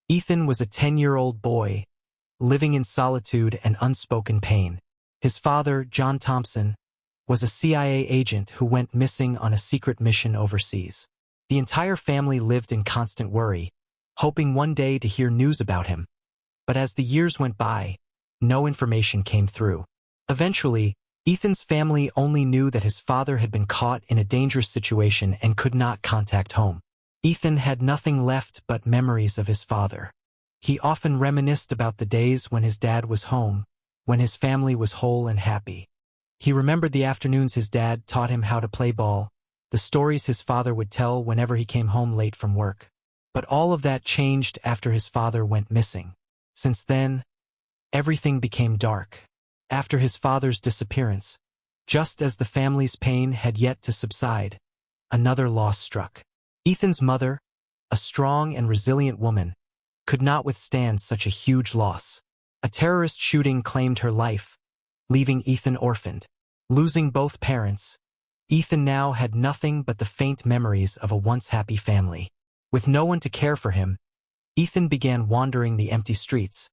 Ethan was a 10-year-old boy, living in solitude and unspoken pain. His father, John Thompson, was a CIA agent who went missing on a secret mission overseas. The entire family lived in constant worry, hoping one day to hear news about him. But as the years went by, no information came through. Eventually, Ethan's family only knew that his father had been caught in a dangerous situation and could not contact home. Ethan had nothing left but memories of his father. He often reminisced about the days when his dad was home, when his family was whole and happy. He remembered the afternoons his dad taught him how to play ball, the stories his father would tell whenever he came home late from work. But all of that changed after his father went missing. Since then, everything became dark. After his father's disappearance, just as the family's pain had yet to subside, another loss struck. Ethan's mother, a strong and resilient woman, could not withstand such a huge loss. A terrorist shooting claimed her life, leaving Ethan orphaned. Losing both parents, Ethan now had nothing but the faint memories of a once happy family. With no one to care for him, Ethan began wandering the empty streets,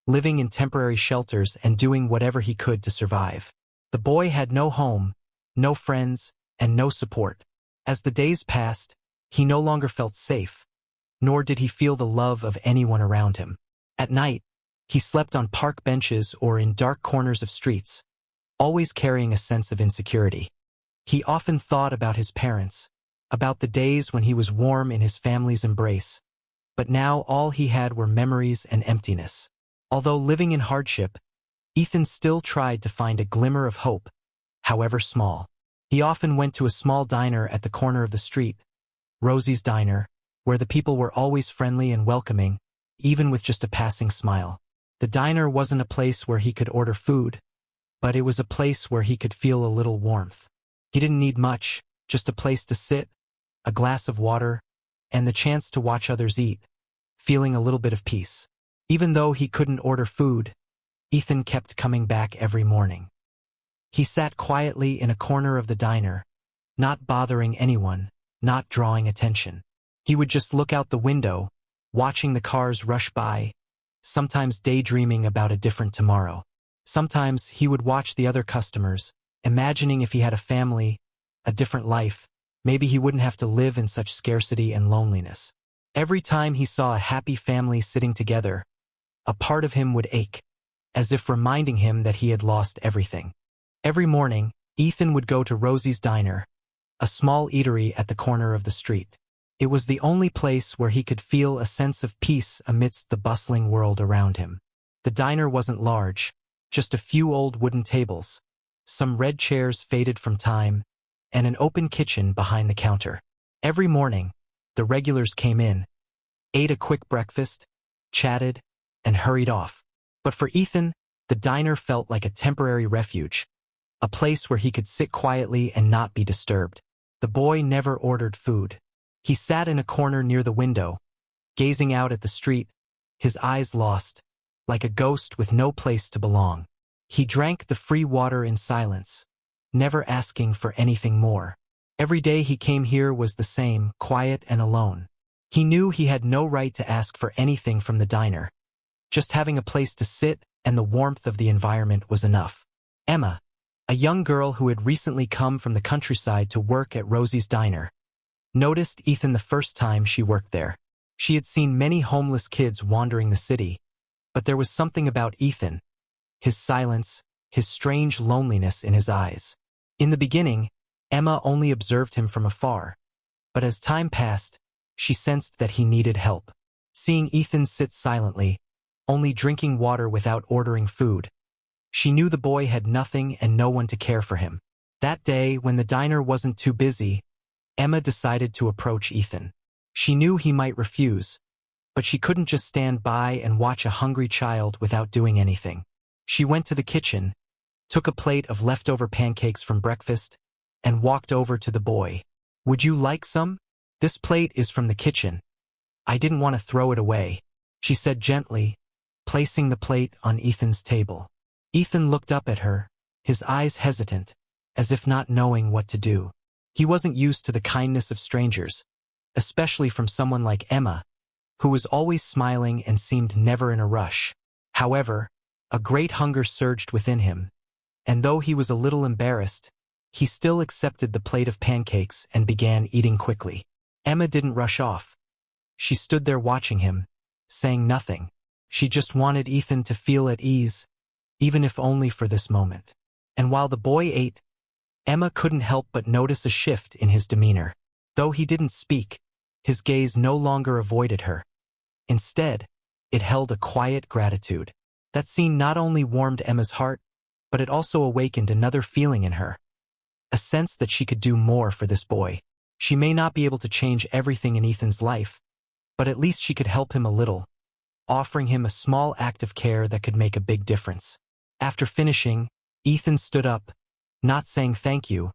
living in temporary shelters and doing whatever he could to survive. The boy had no home, no friends, and no support. As the days passed, he no longer felt safe, nor did he feel the love of anyone around him. At night, he slept on park benches or in dark corners of streets, always carrying a sense of insecurity. He often thought about his parents, about the days when he was warm in his family's embrace. But now all he had were memories and emptiness. Although living in hardship, Ethan still tried to find a glimmer of hope, however small. He often went to a small diner at the corner of the street, Rosie's Diner, where the people were always friendly and welcoming, even with just a passing smile. The diner wasn't a place where he could order food, but it was a place where he could feel a little warmth. He didn't need much, just a place to sit, a glass of water, and the chance to watch others eat, feeling a little bit of peace. Even though he couldn't order food, Ethan kept coming back every morning. He sat quietly in a corner of the diner, not bothering anyone, not drawing attention. He would just look out the window, watching the cars rush by, sometimes daydreaming about a different tomorrow. Sometimes he would watch the other customers, imagining if he had a family, a different life, maybe he wouldn't have to live in such scarcity and loneliness. Every time he saw a happy family sitting together, a part of him would ache, as if reminding him that he had lost everything. Every morning, Ethan would go to Rosie's Diner, a small eatery at the corner of the street. It was the only place where he could feel a sense of peace amidst the bustling world around him. The diner wasn't large, just a few old wooden tables, some red chairs faded from time, and an open kitchen behind the counter. Every morning, the regulars came in, ate a quick breakfast, chatted, and hurried off. But for Ethan, the diner felt like a temporary refuge, a place where he could sit quietly and not be disturbed. The boy never ordered food. He sat in a corner near the window, gazing out at the street, his eyes lost, like a ghost with no place to belong. He drank the free water in silence, never asking for anything more. Every day he came here was the same, quiet and alone. He knew he had no right to ask for anything from the diner. Just having a place to sit and the warmth of the environment was enough. Emma, a young girl who had recently come from the countryside to work at Rosie's Diner, noticed Ethan the first time she worked there. She had seen many homeless kids wandering the city, but there was something about Ethan, his silence, his strange loneliness in his eyes. In the beginning, Emma only observed him from afar, but as time passed, she sensed that he needed help. Seeing Ethan sit silently, only drinking water without ordering food, she knew the boy had nothing and no one to care for him. That day, when the diner wasn't too busy, Emma decided to approach Ethan. She knew he might refuse, but she couldn't just stand by and watch a hungry child without doing anything. She went to the kitchen, took a plate of leftover pancakes from breakfast, and walked over to the boy. "Would you like some? This plate is from the kitchen. I didn't want to throw it away," she said gently, placing the plate on Ethan's table. Ethan looked up at her, his eyes hesitant, as if not knowing what to do. He wasn't used to the kindness of strangers, especially from someone like Emma, who was always smiling and seemed never in a rush. However, a great hunger surged within him, and though he was a little embarrassed, he still accepted the plate of pancakes and began eating quickly. Emma didn't rush off. She stood there watching him, saying nothing. She just wanted Ethan to feel at ease, even if only for this moment. And while the boy ate, Emma couldn't help but notice a shift in his demeanor. Though he didn't speak, his gaze no longer avoided her. Instead, it held a quiet gratitude. That scene not only warmed Emma's heart, but it also awakened another feeling in her. A sense that she could do more for this boy. She may not be able to change everything in Ethan's life, but at least she could help him a little, offering him a small act of care that could make a big difference. After finishing, Ethan stood up, not saying thank you,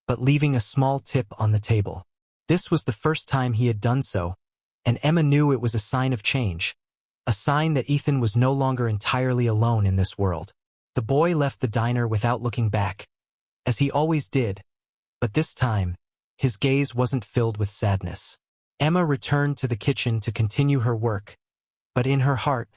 but leaving a small tip on the table. This was the first time he had done so, and Emma knew it was a sign of change, a sign that Ethan was no longer entirely alone in this world. The boy left the diner without looking back, as he always did, but this time, his gaze wasn't filled with sadness. Emma returned to the kitchen to continue her work, but in her heart,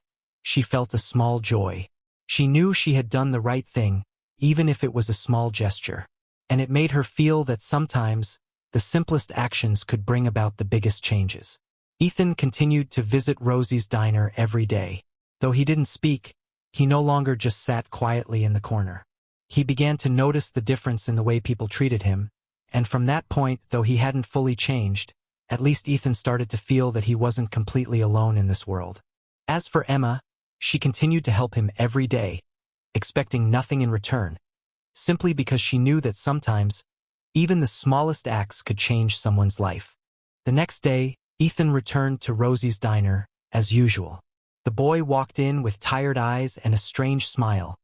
she felt a small joy. She knew she had done the right thing, even if it was a small gesture, and it made her feel that sometimes the simplest actions could bring about the biggest changes. Ethan continued to visit Rosie's diner every day. Though he didn't speak, he no longer just sat quietly in the corner. He began to notice the difference in the way people treated him, and from that point, though he hadn't fully changed, at least Ethan started to feel that he wasn't completely alone in this world. As for Emma, she continued to help him every day, expecting nothing in return, simply because she knew that sometimes, even the smallest acts could change someone's life. The next day, Ethan returned to Rosie's diner, as usual. The boy walked in with tired eyes and a strange smile.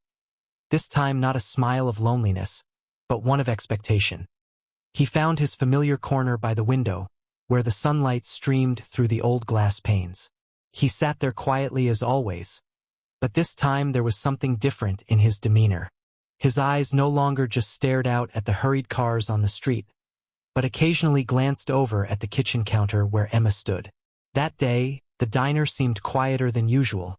This time not a smile of loneliness, but one of expectation. He found his familiar corner by the window, where the sunlight streamed through the old glass panes. He sat there quietly as always, but this time there was something different in his demeanor. His eyes no longer just stared out at the hurried cars on the street, but occasionally glanced over at the kitchen counter where Emma stood. That day, the diner seemed quieter than usual,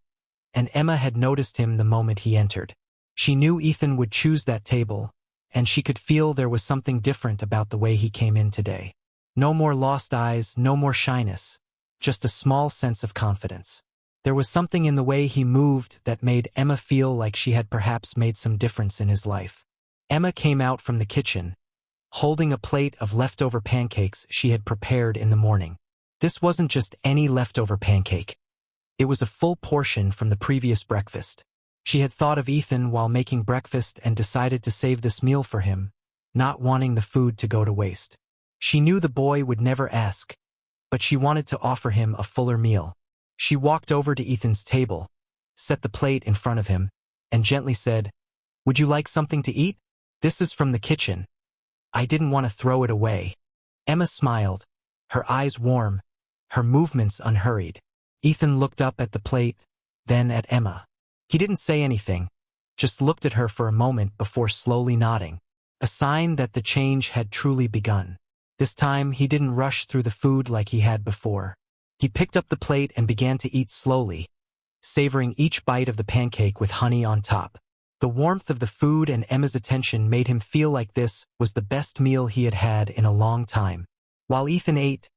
and Emma had noticed him the moment he entered. She knew Ethan would choose that table, and she could feel there was something different about the way he came in today. No more lost eyes, no more shyness, just a small sense of confidence. There was something in the way he moved that made Emma feel like she had perhaps made some difference in his life. Emma came out from the kitchen, holding a plate of leftover pancakes she had prepared in the morning. This wasn't just any leftover pancake. It was a full portion from the previous breakfast. She had thought of Ethan while making breakfast and decided to save this meal for him, not wanting the food to go to waste. She knew the boy would never ask, but she wanted to offer him a fuller meal. She walked over to Ethan's table, set the plate in front of him, and gently said, "Would you like something to eat? This is from the kitchen. I didn't want to throw it away." Emma smiled, her eyes warm, her movements unhurried. Ethan looked up at the plate, then at Emma. He didn't say anything, just looked at her for a moment before slowly nodding, a sign that the change had truly begun. This time, he didn't rush through the food like he had before. He picked up the plate and began to eat slowly, savoring each bite of the pancake with honey on top. The warmth of the food and Emma's attention made him feel like this was the best meal he had had in a long time. While Ethan ate,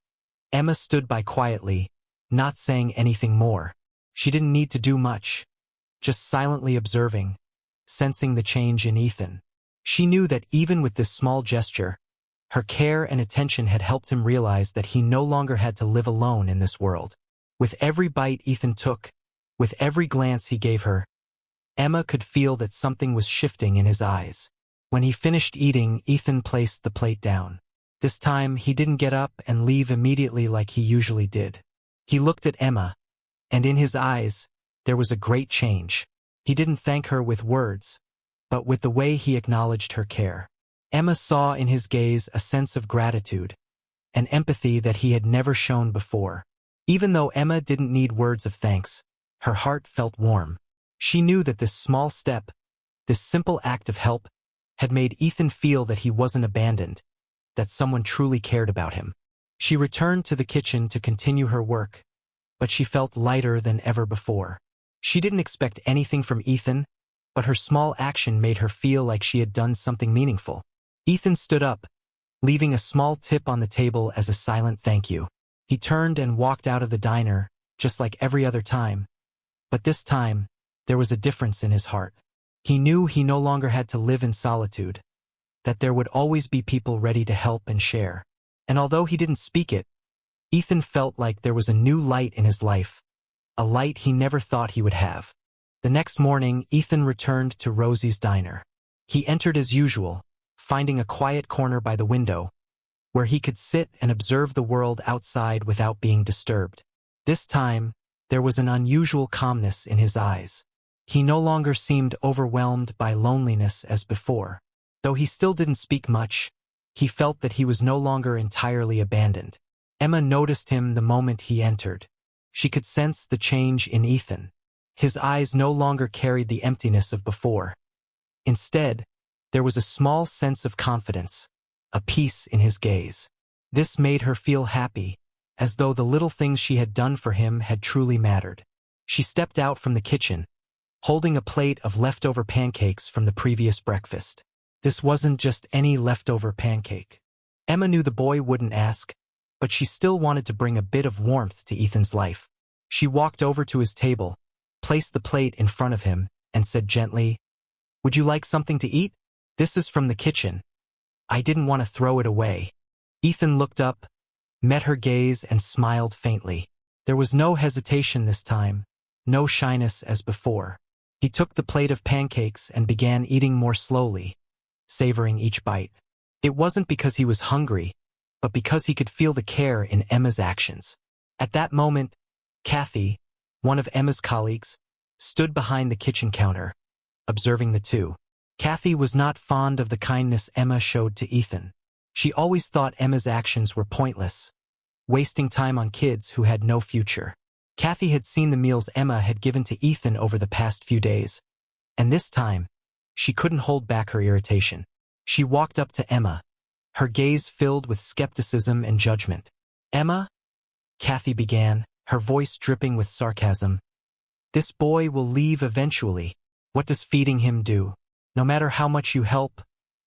Emma stood by quietly, not saying anything more. She didn't need to do much, just silently observing, sensing the change in Ethan. She knew that even with this small gesture, her care and attention had helped him realize that he no longer had to live alone in this world. With every bite Ethan took, with every glance he gave her, Emma could feel that something was shifting in his eyes. When he finished eating, Ethan placed the plate down. This time, he didn't get up and leave immediately like he usually did. He looked at Emma, and in his eyes, there was a great change. He didn't thank her with words, but with the way he acknowledged her care. Emma saw in his gaze a sense of gratitude, an empathy that he had never shown before. Even though Emma didn't need words of thanks, her heart felt warm. She knew that this small step, this simple act of help, had made Ethan feel that he wasn't abandoned, that someone truly cared about him. She returned to the kitchen to continue her work, but she felt lighter than ever before. She didn't expect anything from Ethan, but her small action made her feel like she had done something meaningful. Ethan stood up, leaving a small tip on the table as a silent thank you. He turned and walked out of the diner, just like every other time. But this time, there was a difference in his heart. He knew he no longer had to live in solitude, that there would always be people ready to help and share. And although he didn't speak it, Ethan felt like there was a new light in his life, a light he never thought he would have. The next morning, Ethan returned to Rosie's diner. He entered as usual, finding a quiet corner by the window, where he could sit and observe the world outside without being disturbed. This time, there was an unusual calmness in his eyes. He no longer seemed overwhelmed by loneliness as before. Though he still didn't speak much, he felt that he was no longer entirely abandoned. Emma noticed him the moment he entered. She could sense the change in Ethan. His eyes no longer carried the emptiness of before. Instead, there was a small sense of confidence, a peace in his gaze. This made her feel happy, as though the little things she had done for him had truly mattered. She stepped out from the kitchen, holding a plate of leftover pancakes from the previous breakfast. This wasn't just any leftover pancake. Emma knew the boy wouldn't ask, but she still wanted to bring a bit of warmth to Ethan's life. She walked over to his table, placed the plate in front of him, and said gently, "Would you like something to eat? This is from the kitchen. I didn't want to throw it away." Ethan looked up, met her gaze, and smiled faintly. There was no hesitation this time, no shyness as before. He took the plate of pancakes and began eating more slowly, savoring each bite. It wasn't because he was hungry, but because he could feel the care in Emma's actions. At that moment, Kathy, one of Emma's colleagues, stood behind the kitchen counter, observing the two. Kathy was not fond of the kindness Emma showed to Ethan. She always thought Emma's actions were pointless, wasting time on kids who had no future. Kathy had seen the meals Emma had given to Ethan over the past few days, and this time, she couldn't hold back her irritation. She walked up to Emma, her gaze filled with skepticism and judgment. "Emma," Kathy began, her voice dripping with sarcasm, "this boy will leave eventually. What does feeding him do? No matter how much you help,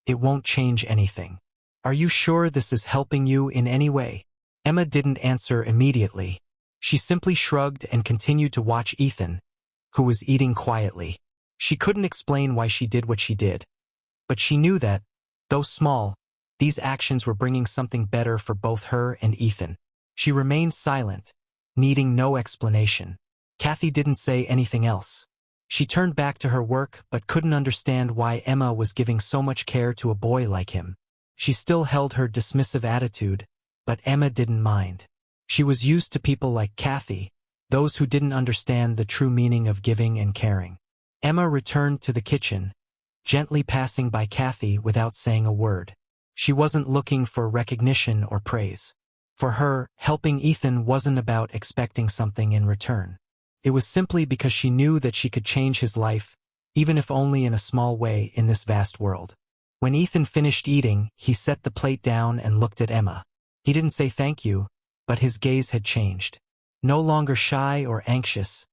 it won't change anything. Are you sure this is helping you in any way?" Emma didn't answer immediately. She simply shrugged and continued to watch Ethan, who was eating quietly. She couldn't explain why she did what she did, but she knew that, though small, these actions were bringing something better for both her and Ethan. She remained silent, needing no explanation. Kathy didn't say anything else. She turned back to her work but couldn't understand why Emma was giving so much care to a boy like him. She still held her dismissive attitude, but Emma didn't mind. She was used to people like Kathy, those who didn't understand the true meaning of giving and caring. Emma returned to the kitchen, gently passing by Kathy without saying a word. She wasn't looking for recognition or praise. For her, helping Ethan wasn't about expecting something in return. It was simply because she knew that she could change his life, even if only in a small way in this vast world. When Ethan finished eating, he set the plate down and looked at Emma. He didn't say thank you, but his gaze had changed. No longer shy or anxious,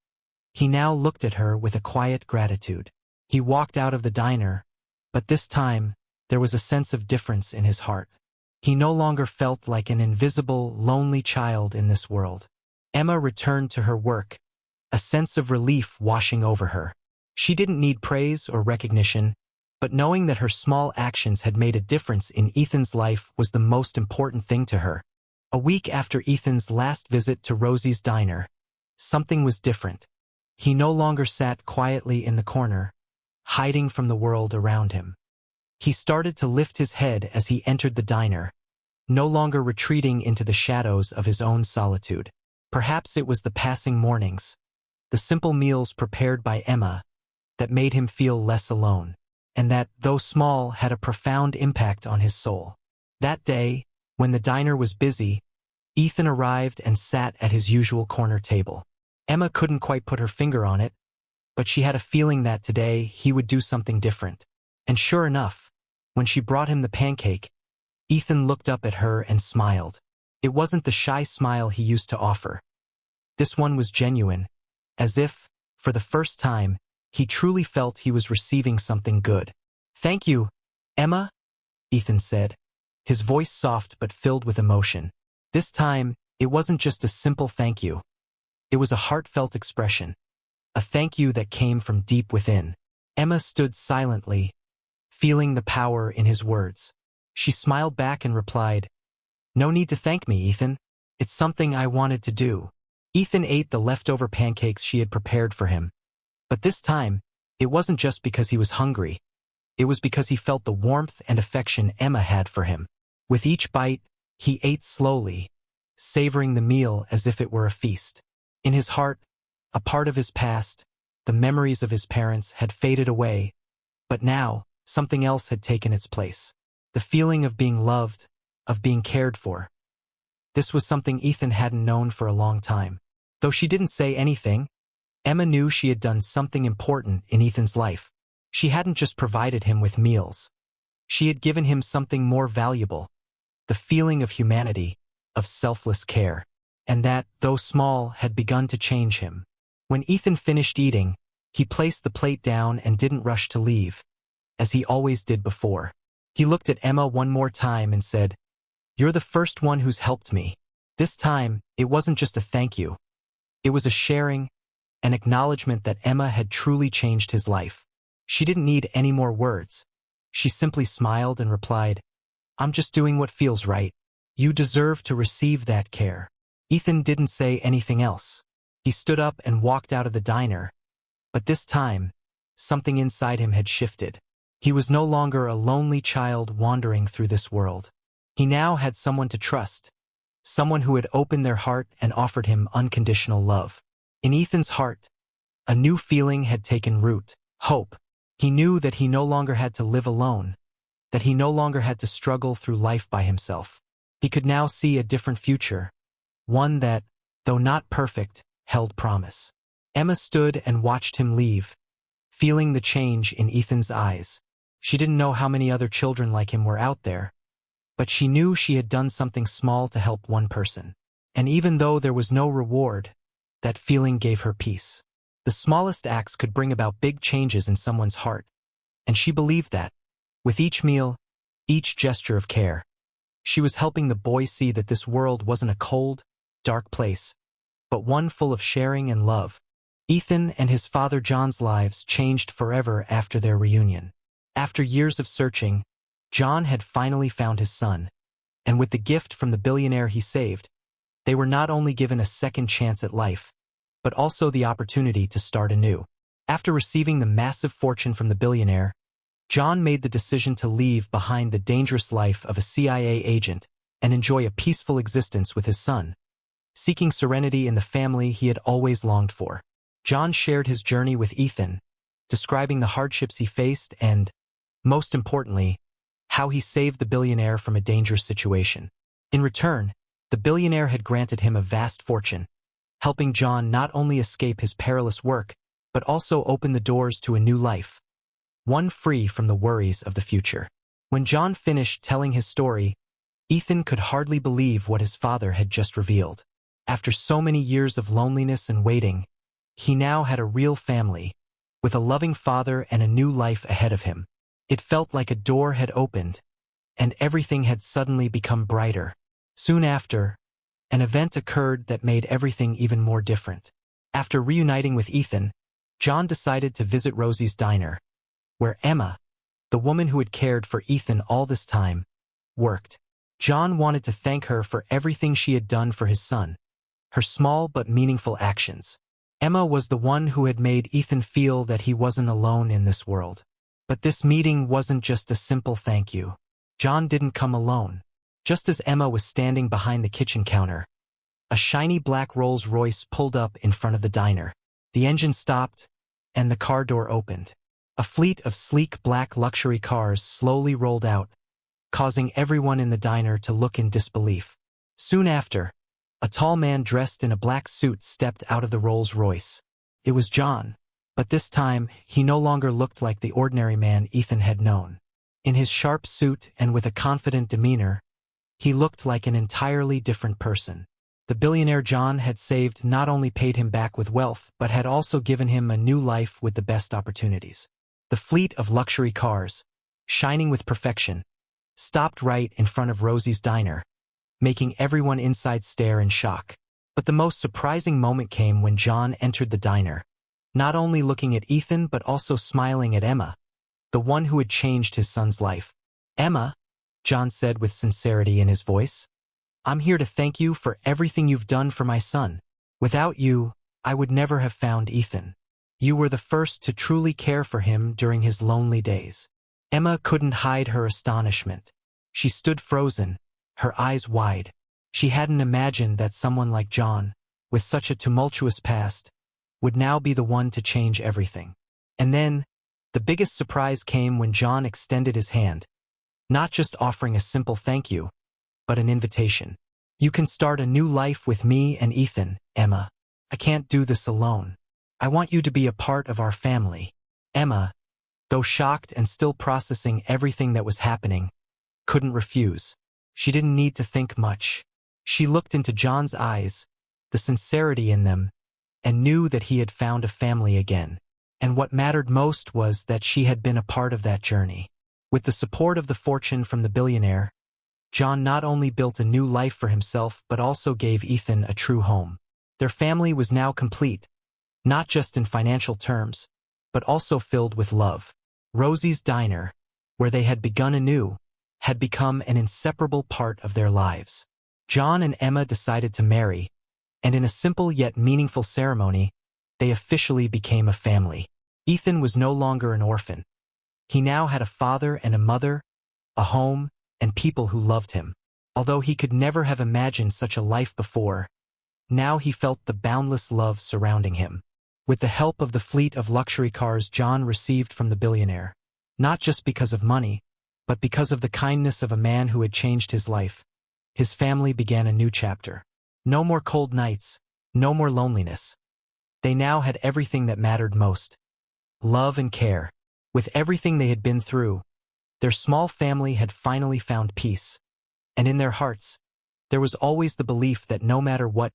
he now looked at her with a quiet gratitude. He walked out of the diner, but this time, there was a sense of difference in his heart. He no longer felt like an invisible, lonely child in this world. Emma returned to her work, a sense of relief washing over her. She didn't need praise or recognition, but knowing that her small actions had made a difference in Ethan's life was the most important thing to her. A week after Ethan's last visit to Rosie's diner, something was different. He no longer sat quietly in the corner, hiding from the world around him. He started to lift his head as he entered the diner, no longer retreating into the shadows of his own solitude. Perhaps it was the passing mornings, the simple meals prepared by Emma, that made him feel less alone, and that, though small, had a profound impact on his soul. That day, when the diner was busy, Ethan arrived and sat at his usual corner table. Emma couldn't quite put her finger on it, but she had a feeling that today he would do something different. And sure enough, when she brought him the pancake, Ethan looked up at her and smiled. It wasn't the shy smile he used to offer. This one was genuine, as if, for the first time, he truly felt he was receiving something good. "Thank you, Emma," Ethan said, his voice soft but filled with emotion. This time, it wasn't just a simple thank you. It was a heartfelt expression, a thank you that came from deep within. Emma stood silently, feeling the power in his words. She smiled back and replied, "No need to thank me, Ethan. It's something I wanted to do." Ethan ate the leftover pancakes she had prepared for him. But this time, it wasn't just because he was hungry. It was because he felt the warmth and affection Emma had for him. With each bite, he ate slowly, savoring the meal as if it were a feast. In his heart, a part of his past, the memories of his parents, had faded away, but now, something else had taken its place. The feeling of being loved, of being cared for. This was something Ethan hadn't known for a long time. Though she didn't say anything, Emma knew she had done something important in Ethan's life. She hadn't just provided him with meals. She had given him something more valuable, the feeling of humanity, of selfless care. And that, though small, had begun to change him. When Ethan finished eating, he placed the plate down and didn't rush to leave, as he always did before. He looked at Emma one more time and said, "You're the first one who's helped me." This time, it wasn't just a thank you. It was a sharing, an acknowledgement that Emma had truly changed his life. She didn't need any more words. She simply smiled and replied, "I'm just doing what feels right. You deserve to receive that care." Ethan didn't say anything else. He stood up and walked out of the diner. But this time, something inside him had shifted. He was no longer a lonely child wandering through this world. He now had someone to trust, someone who had opened their heart and offered him unconditional love. In Ethan's heart, a new feeling had taken root, hope. He knew that he no longer had to live alone, that he no longer had to struggle through life by himself. He could now see a different future, one that, though not perfect, held promise. Emma stood and watched him leave, feeling the change in Ethan's eyes. She didn't know how many other children like him were out there, but she knew she had done something small to help one person. And even though there was no reward, that feeling gave her peace. The smallest acts could bring about big changes in someone's heart, and she believed that. With each meal, each gesture of care, she was helping the boy see that this world wasn't a cold, dark place, but one full of sharing and love. Ethan and his father John's lives changed forever after their reunion. After years of searching, John had finally found his son, and with the gift from the billionaire he saved, they were not only given a second chance at life, but also the opportunity to start anew. After receiving the massive fortune from the billionaire, John made the decision to leave behind the dangerous life of a CIA agent and enjoy a peaceful existence with his son, seeking serenity in the family he had always longed for. John shared his journey with Ethan, describing the hardships he faced and, most importantly, how he saved the billionaire from a dangerous situation. In return, the billionaire had granted him a vast fortune, helping John not only escape his perilous work, but also open the doors to a new life, one free from the worries of the future. When John finished telling his story, Ethan could hardly believe what his father had just revealed. After so many years of loneliness and waiting, he now had a real family, with a loving father and a new life ahead of him. It felt like a door had opened, and everything had suddenly become brighter. Soon after, an event occurred that made everything even more different. After reuniting with Ethan, John decided to visit Rosie's diner, where Emma, the woman who had cared for Ethan all this time, worked. John wanted to thank her for everything she had done for his son, her small but meaningful actions. Emma was the one who had made Ethan feel that he wasn't alone in this world. But this meeting wasn't just a simple thank you. John didn't come alone. Just as Emma was standing behind the kitchen counter, a shiny black Rolls-Royce pulled up in front of the diner. The engine stopped, and the car door opened. A fleet of sleek black luxury cars slowly rolled out, causing everyone in the diner to look in disbelief. Soon after, a tall man dressed in a black suit stepped out of the Rolls-Royce. It was John, but this time he no longer looked like the ordinary man Ethan had known. In his sharp suit and with a confident demeanor, he looked like an entirely different person. The billionaire John had saved not only paid him back with wealth, but had also given him a new life with the best opportunities. The fleet of luxury cars, shining with perfection, stopped right in front of Rosie's diner, making everyone inside stare in shock. But the most surprising moment came when John entered the diner, not only looking at Ethan but also smiling at Emma, the one who had changed his son's life. "Emma," John said with sincerity in his voice, "I'm here to thank you for everything you've done for my son. Without you, I would never have found Ethan. You were the first to truly care for him during his lonely days." Emma couldn't hide her astonishment. She stood frozen, her eyes wide. She hadn't imagined that someone like John, with such a tumultuous past, would now be the one to change everything. And then, the biggest surprise came when John extended his hand, not just offering a simple thank you, but an invitation. "You can start a new life with me and Ethan, Emma. I can't do this alone. I want you to be a part of our family." Emma, though shocked and still processing everything that was happening, couldn't refuse. She didn't need to think much. She looked into John's eyes, the sincerity in them, and knew that he had found a family again. And what mattered most was that she had been a part of that journey. With the support of the fortune from the billionaire, John not only built a new life for himself but also gave Ethan a true home. Their family was now complete, not just in financial terms, but also filled with love. Rosie's diner, where they had begun anew, had become an inseparable part of their lives. John and Emma decided to marry, and in a simple yet meaningful ceremony, they officially became a family. Ethan was no longer an orphan. He now had a father and a mother, a home, and people who loved him. Although he could never have imagined such a life before, now he felt the boundless love surrounding him. With the help of the fleet of luxury cars John received from the billionaire, not just because of money, but because of the kindness of a man who had changed his life, his family began a new chapter. No more cold nights, no more loneliness. They now had everything that mattered most: love and care. With everything they had been through, their small family had finally found peace. And in their hearts, there was always the belief that no matter what,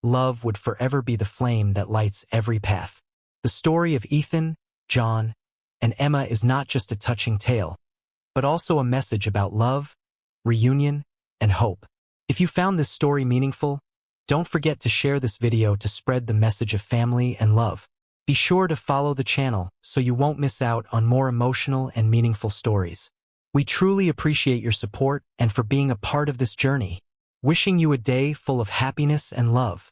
love would forever be the flame that lights every path. The story of Ethan, John, and Emma is not just a touching tale, but also a message about love, reunion, and hope. If you found this story meaningful, don't forget to share this video to spread the message of family and love. Be sure to follow the channel so you won't miss out on more emotional and meaningful stories. We truly appreciate your support and for being a part of this journey. Wishing you a day full of happiness and love.